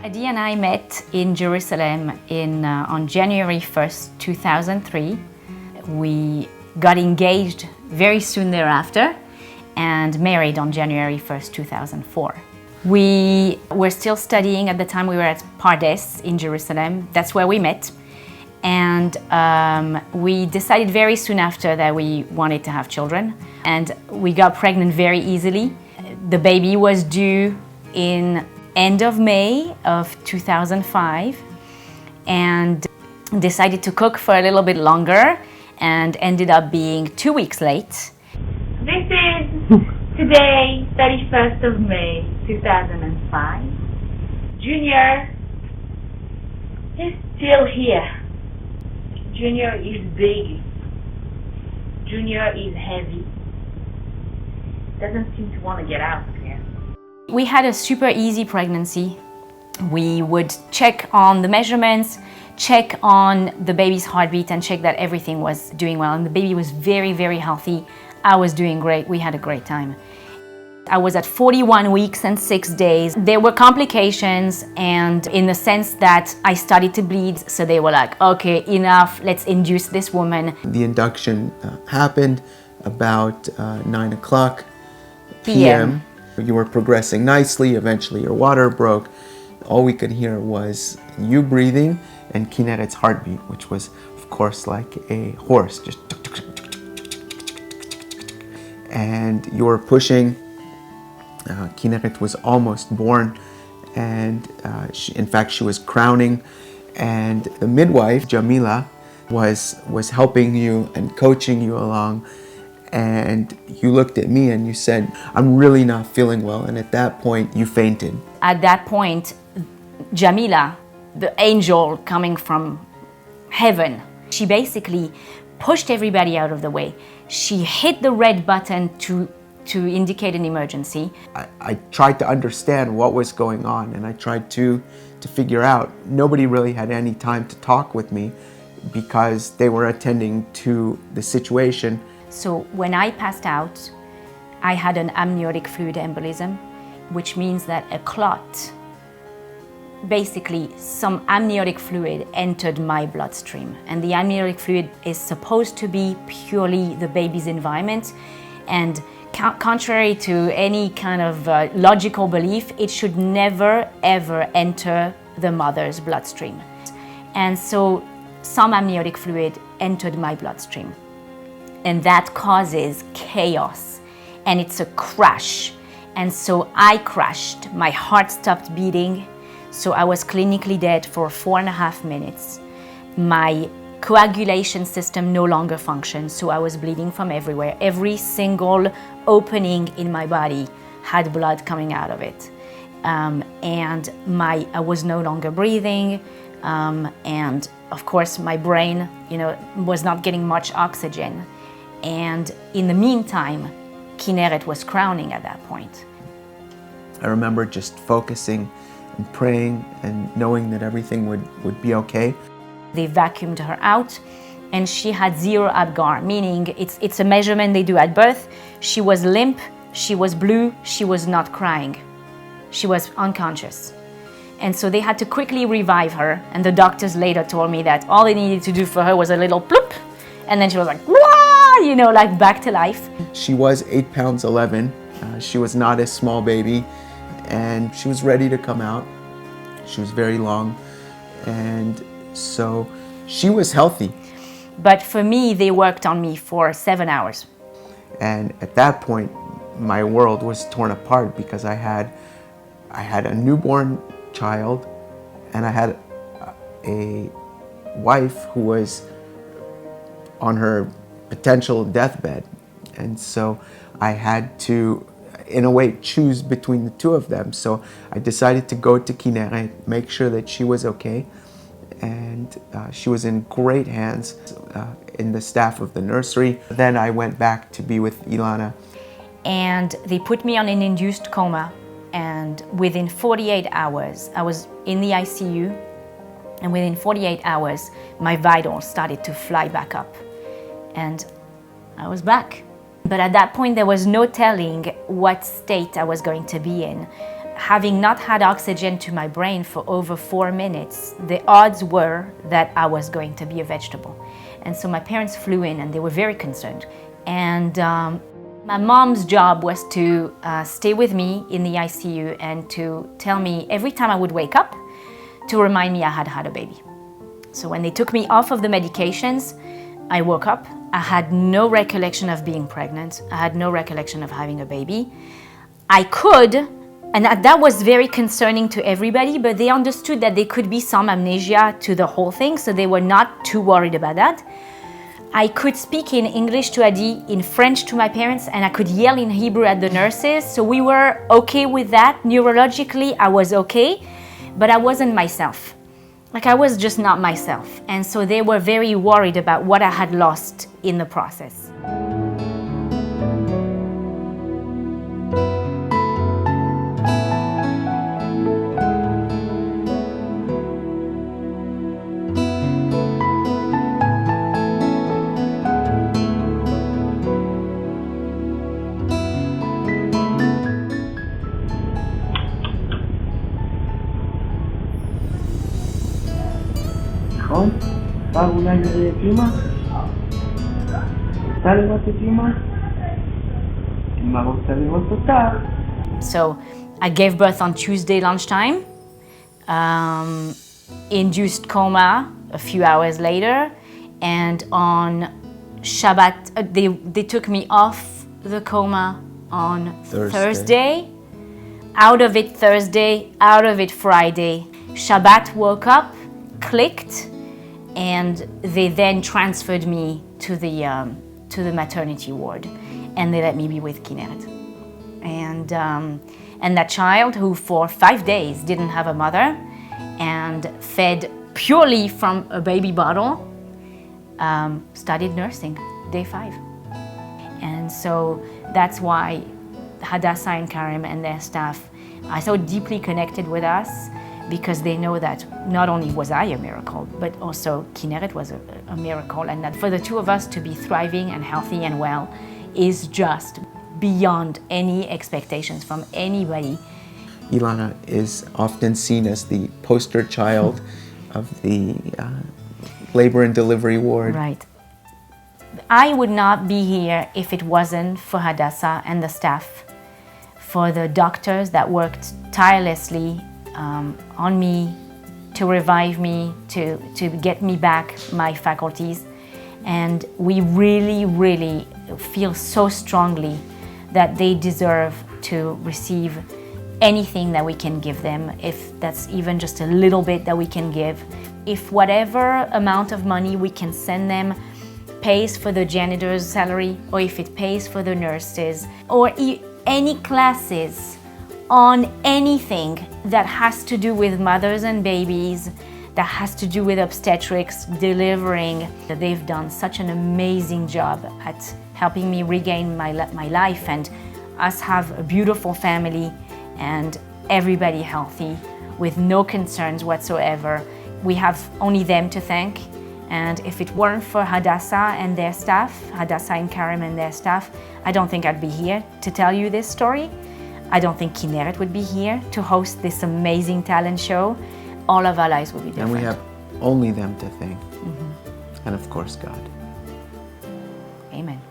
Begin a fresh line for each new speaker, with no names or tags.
Adi and I met in Jerusalem on January 1st, 2003. We got engaged very soon thereafter and married on January 1st, 2004. We were still studying at the time. We were at Pardes in Jerusalem. That's where we met. And we decided very soon after that we wanted to have children. And we got pregnant very easily. The baby was due in end of May of 2005 and decided to cook for a little bit longer and ended up being 2 weeks late.
This is today, 31st of May 2005. Junior is still here. Junior is big. Junior is heavy. Doesn't seem to want to get out of here.
We had a super easy pregnancy. We would check on the measurements, check on the baby's heartbeat and check that everything was doing well. And the baby was very, very healthy. I was doing great. We had a great time. I was at 41 weeks and 6 days. There were complications, and in the sense that I started to bleed, so they were like, okay, enough, let's induce this woman.
The induction happened about 9 o'clock p.m. You were progressing nicely. Eventually your water broke. All we could hear was you breathing and Kineret's heartbeat, which was, of course, like a horse, just tuk, tuk, tuk, tuk, tuk, tuk, tuk. And you were pushing. Kineret was almost born, and in fact she was crowning, and the midwife Jamila was helping you and coaching you along. And you looked at me and you said, I'm really not feeling well. And at that point, you fainted.
At that point, Jamila, the angel coming from heaven, she basically pushed everybody out of the way. She hit the red button to indicate an emergency.
I tried to understand what was going on, and I tried to figure out. Nobody really had any time to talk with me because they were attending to the situation.
So when I passed out, I had an amniotic fluid embolism, which means that a clot, basically some amniotic fluid entered my bloodstream. And the amniotic fluid is supposed to be purely the baby's environment. And contrary to any kind of logical belief, it should never, ever enter the mother's bloodstream. And so some amniotic fluid entered my bloodstream. And that causes chaos, and it's a crash. And so I crashed, my heart stopped beating, so I was clinically dead for 4.5 minutes. My coagulation system no longer functioned, so I was bleeding from everywhere. Every single opening in my body had blood coming out of it. And I was no longer breathing, and of course my brain, was not getting much oxygen. And in the meantime, Kineret was crowning at that point.
I remember just focusing and praying and knowing that everything would be okay.
They vacuumed her out, and she had 0 Apgar, meaning it's a measurement they do at birth. She was limp, she was blue, she was not crying. She was unconscious. And so they had to quickly revive her, and the doctors later told me that all they needed to do for her was a little ploop, and then she was like, wah! Like back to life.
She was 8 pounds 11. She was not a small baby, and she was ready to come out. She was very long, and so she was healthy.
But for me, they worked on me for 7 hours.
And at that point, my world was torn apart because I had a newborn child, and I had a wife who was on her potential deathbed. And so I had to, in a way, choose between the two of them. So I decided to go to Kineret, make sure that she was okay. And she was in great hands in the staff of the nursery. Then I went back to be with Ilana.
And they put me on an induced coma. And within 48 hours, I was in the ICU. And within 48 hours, my vitals started to fly back up. And I was back. But at that point, there was no telling what state I was going to be in. having not had oxygen to my brain for over 4 minutes, the odds were that I was going to be a vegetable. And so my parents flew in and they were very concerned. And my mom's job was to stay with me in the ICU and to tell me every time I would wake up to remind me I had had a baby. So when they took me off of the medications, I woke up. I had no recollection of being pregnant. I had no recollection of having a baby. I could, and that was very concerning to everybody, but they understood that there could be some amnesia to the whole thing, so they were not too worried about that. I could speak in English to Adi, in French to my parents, and I could yell in Hebrew at the nurses, so we were okay with that. Neurologically, I was okay, but I wasn't myself. Like, I was just not myself, and so they were very worried about what I had lost in the process.
נכון? אפשר אולי לאמא? רוצה לראות את אמא? אמא רוצה לראות אותך.
So I gave birth on Tuesday lunchtime, induced coma a few hours later, and on Shabbat, they took me off the coma on Thursday. Out of it Thursday, out of it Friday. Shabbat woke up, clicked, and they then transferred me to the maternity ward, and they let me be with Kinneret. And that child, who for 5 days didn't have a mother and fed purely from a baby bottle, started nursing day 5. And so that's why Hadassah and Karim and their staff are so deeply connected with us, because they know that not only was I a miracle, but also Kinneret was a miracle, and that for the two of us to be thriving and healthy and well is just beyond any expectations from anybody.
Ilana is often seen as the poster child of the labor and delivery ward.
Right. I would not be here if it wasn't for Hadassah and the staff, for the doctors that worked tirelessly on me, to revive me, to get me back my faculties. And we really, really feel so strongly that they deserve to receive anything that we can give them, if that's even just a little bit that we can give. If whatever amount of money we can send them pays for the janitor's salary, or if it pays for the nurses, or any classes on anything that has to do with mothers and babies, that has to do with obstetrics, delivering. They've done such an amazing job at helping me regain my life and us have a beautiful family and everybody healthy with no concerns whatsoever. We have only them to thank. And if it weren't for Hadassah and their staff, Hadassah and Karim and their staff, I don't think I'd be here to tell you this story. I don't think Kinneret would be here to host this amazing talent show. All of our lives would be different.
And we have only them to thank. And of course, God.
Amen.